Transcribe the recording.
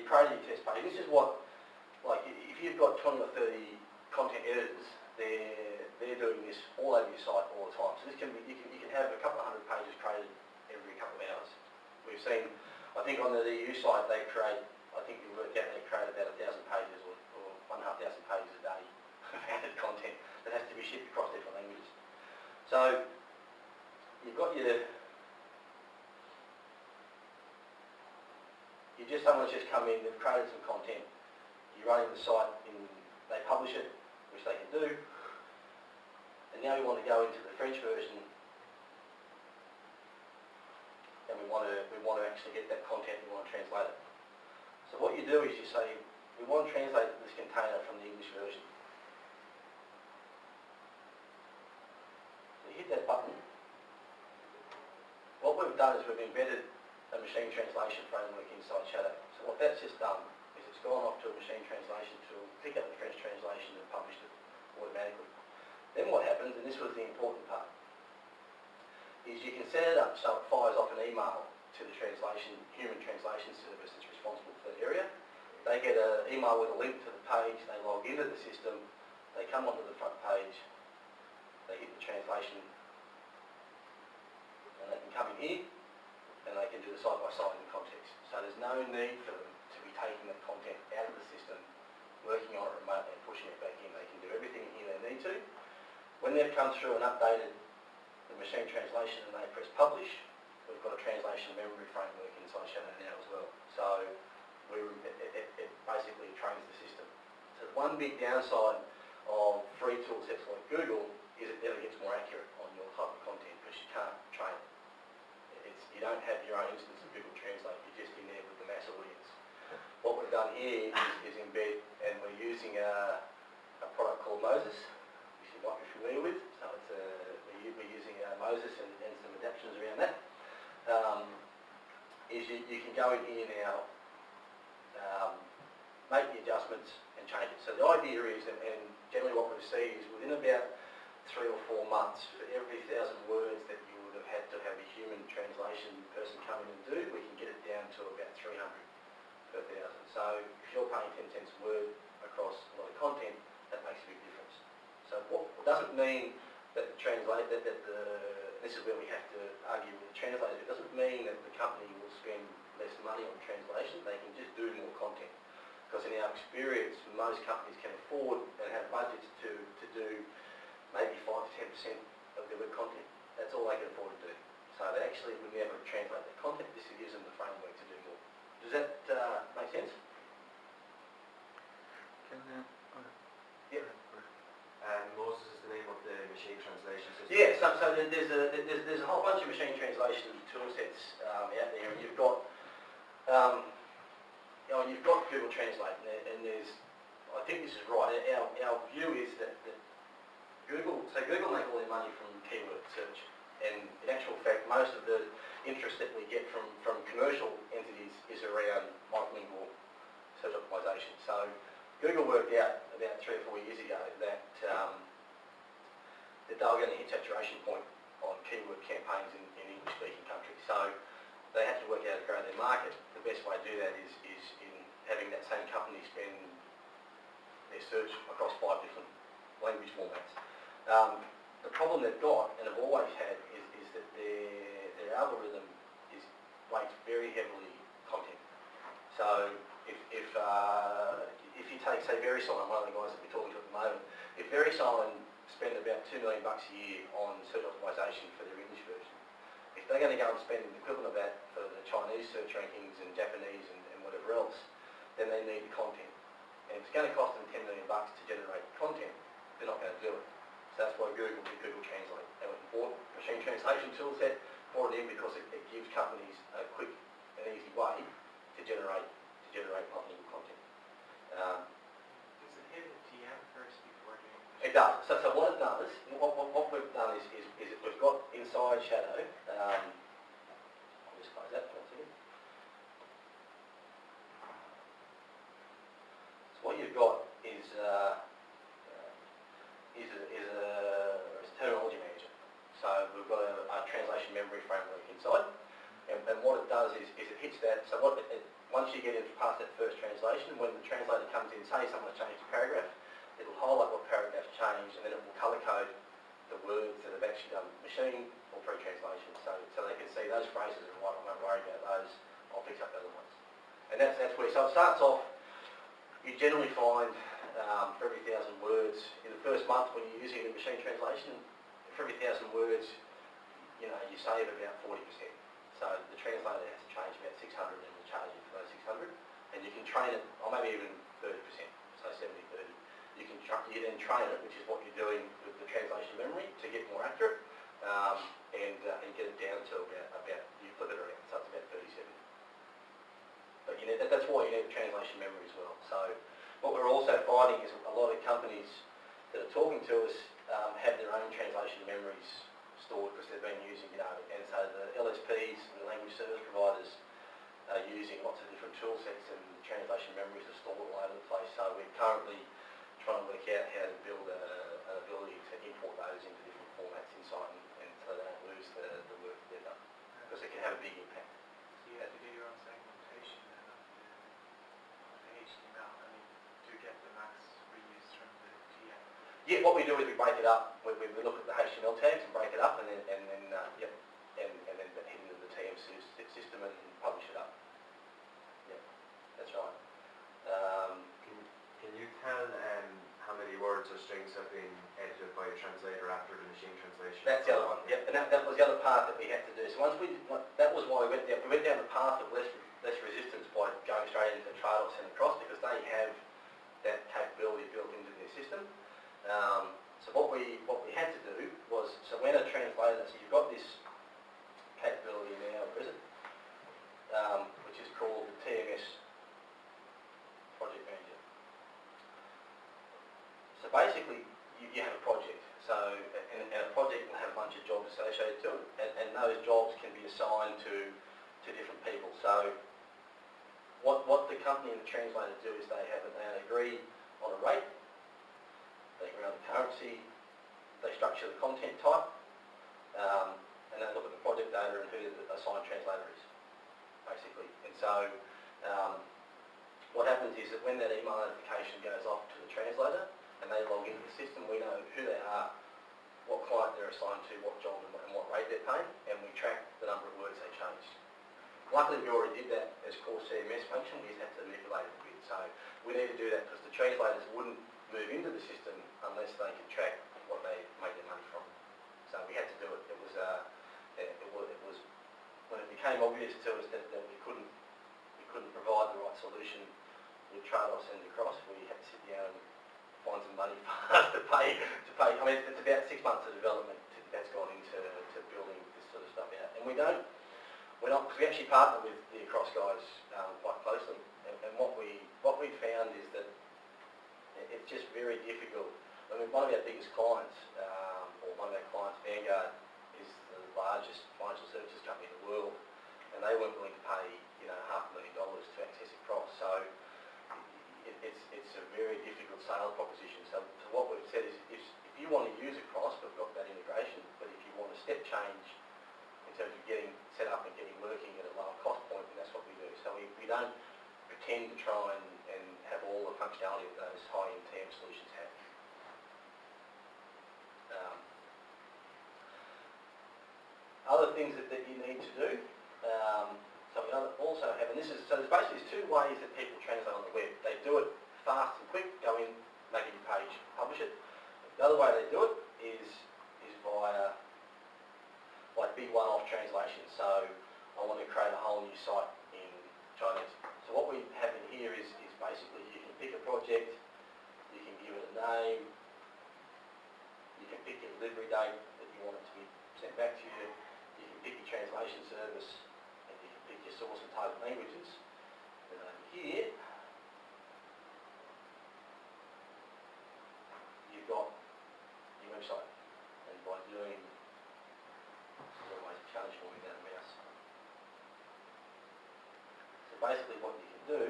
you've created your test page. This is what, like, if you've got 20 or 30 content editors, they're doing this all over your site all the time. So this can be, you can have a couple of hundred pages created every couple of hours. We've seen, I think on the EU site they create, I think we worked out they create about 1,000 pages or 1,500 pages a day of added content that has to be shipped across different languages. So you've got your, someone's just come in, they've created some content, you're running the site, they publish it, which they can do, and now we want to go into the French version, and we want to actually get that content, we want to translate it. So what you do is you say, we want to translate this container from the English version. So you hit that button. What we've done is we've embedded a machine translation framework inside Shadow. So what that's just done is it's gone off to a machine translation tool, picked up the French translation and published it automatically. Then what happens, and this was the important part, is you can set it up so it fires off an email to the human translation service that's responsible for that area. They get an email with a link to the page, they log into the system, they come onto the front page, they hit the translation, and they can come in here, and they can do the side-by-side in context. So there's no need for them to be taking the content out of the system, working on it remotely and pushing it back in. They can do everything in here they need to. When they've come through and updated the machine translation and they press publish, we've got a translation memory framework inside Shadow now as well. So it basically trains the system. So one big downside of free tool sets like Google is it never gets more accurate on your type of content because you can't train it. You don't have your own instance of Google Translate, you're just in there with the mass audience. What we've done here is embed, and we're using a product called Moses, which you might be familiar with. So it's we're using Moses and some adaptations around that. You can go in here now, make the adjustments and change it. So the idea is, and generally what we see is within about 3 or 4 months, for every 1,000 words that you would have had to have a human translation person come in and do, we can get it down to about 300 per 1,000. So if you're paying 10 cents a word across a lot of content, that makes a big difference. So what doesn't mean that this is where we have to argue with the translators, it doesn't mean that the company will spend less money on translation, they can just do more content. Because in our experience, most companies can afford and have budgets to do maybe 5 to 10% of their web content. That's all they can afford to do. So they actually, when we ever translate their content, this gives them the framework to do more. Does that make sense? Yep. Moses is the name of the machine translation system. Yeah, so there's a whole bunch of machine translation tool sets out there, and you've got Google Translate, and there's, I think this is right. Our view is that Google make all their money from keyword search, and in actual fact most of the interest that we get from commercial entities is around multilingual search optimization. So Google worked out about 3 or 4 years ago that they were going to hit saturation point on keyword campaigns in English-speaking countries. So they had to work out how to grow their market. The best way to do that is in having that same company spend their search across 5 different language formats. The problem they've got, and have always had, is that their algorithm weights very heavily content. So if you take, say, VeriSign, one of the guys that we're talking to at the moment, if VeriSign spend about $2 million a year on search optimization for their English version, if they're going to go and spend the equivalent of that for the Chinese search rankings and Japanese and whatever else, then they need the content. And if it's going to cost them $10 million to generate content, they're not going to do it. So that's why Google did Google Translate. They went and bought a machine translation tool set, brought it in because it gives companies a quick and easy way to generate multilingual content. Does it hit a TM first before doing it? It does. So what it does, what we've done is we've got inside Shadow, I'll just close that for a second. So what you've got is a terminology manager. So we've got a translation memory framework inside, and what it does is is it hits that, so once you get past that first translation, when the translator comes in, say someone's changed a paragraph, it'll highlight what paragraph's changed, and then it will colour code the words that have actually done machine or pre-translation, so they can see those phrases are right, I won't worry about those, I'll fix up the other ones. And that's where, so it starts off, you generally find for every 1,000 words, in the first month when you're using the machine translation, for every 1,000 words, you know, you save about 40%. So the translator has to change about 600 and will charge you for those 600. And you can train it, or maybe even 30%, so 70-30. You then train it, which is what you're doing with the translation memory, to get more accurate, and get it down to about, you flip it around, so it's about 37. But you know, that's why you need the translation memory as well. So what we're also finding is a lot of companies that are talking to us have their own translation memories stored because they've been using, you know, and so the LSPs and the language service providers are using lots of different tool sets, and translation memories are stored all over the place. So we're currently trying to work out how to build an ability to import those into different formats inside, and so they don't lose the work they've done, because it can have a big impact. So you have to do your own segmentation then of the HTML, I mean, to get the max reuse from the TM. Yeah, what we do is we break it up. We look at the HTML tags and break it up, and then then hit into the TM system and publish it up. Yeah, that's right. Can you tell how many words or strings have been edited by a translator after the machine translation? That's the other one. Yep, and that was the other part that we had to do. So once that was why we went down the path of less resistance by going straight into Trados and across, because they have that capability built into their system. So what we had to do was, so when a translator, so you've got this capability now, present, which is called the TMS Project Manager. So basically, you have a project. So, and a project will have a bunch of jobs associated to it, and those jobs can be assigned to different people. So, what the company and the translator do is they agree on a rate, they agree on the currency, they structure the content type, and they look at the project data and who the assigned translator is, basically. And so, what happens is that when that email notification goes off to the translator and they log into the system, we know who they are, what client they're assigned to, what job and what rate they're paying, and we track the number of words they changed. Luckily, we already did that as core CMS function. We just had to manipulate it a bit. So we need to do that because the translators wouldn't move into the system unless they could track what they made their money from. So we had to do it. It was when it became obvious to us that we couldn't provide the right solution with Trados and across, we had to sit down and find some money for us to pay. I mean, it's about 6 months of development that's gone into building this sort of stuff out. And we're not, because we actually partner with the Across guys quite closely. And what we found is that it's just very difficult. I mean, one of our biggest clients, or one of our clients, Vanguard, is the largest financial services company in the world, and they weren't willing to pay, you know, $500,000 to access Across. So it's a very difficult sales proposition. So what we've said is, if you want to use Across, we've got that integration. But if you want a step change in terms of getting set up and getting working at a lower cost point, then that's what we do. So we don't pretend to try and have all the functionality that those high-end TM solutions have. Other things that you need to do. So we also have, and so there's basically two ways that people translate on the web. They do it fast and quick, go in, make a new page, publish it. The other way they do it is via like big one-off translation. So I want to create a whole new site in Chinese. So what we have in here is basically you can pick a project, you can give it a name, you can pick your delivery date that you want it to be sent back to you, you can pick your translation service, and you can pick your source and target languages. And over here, you've got your website. And by doing, this is always a challenge for me without a mouse. So basically what you can do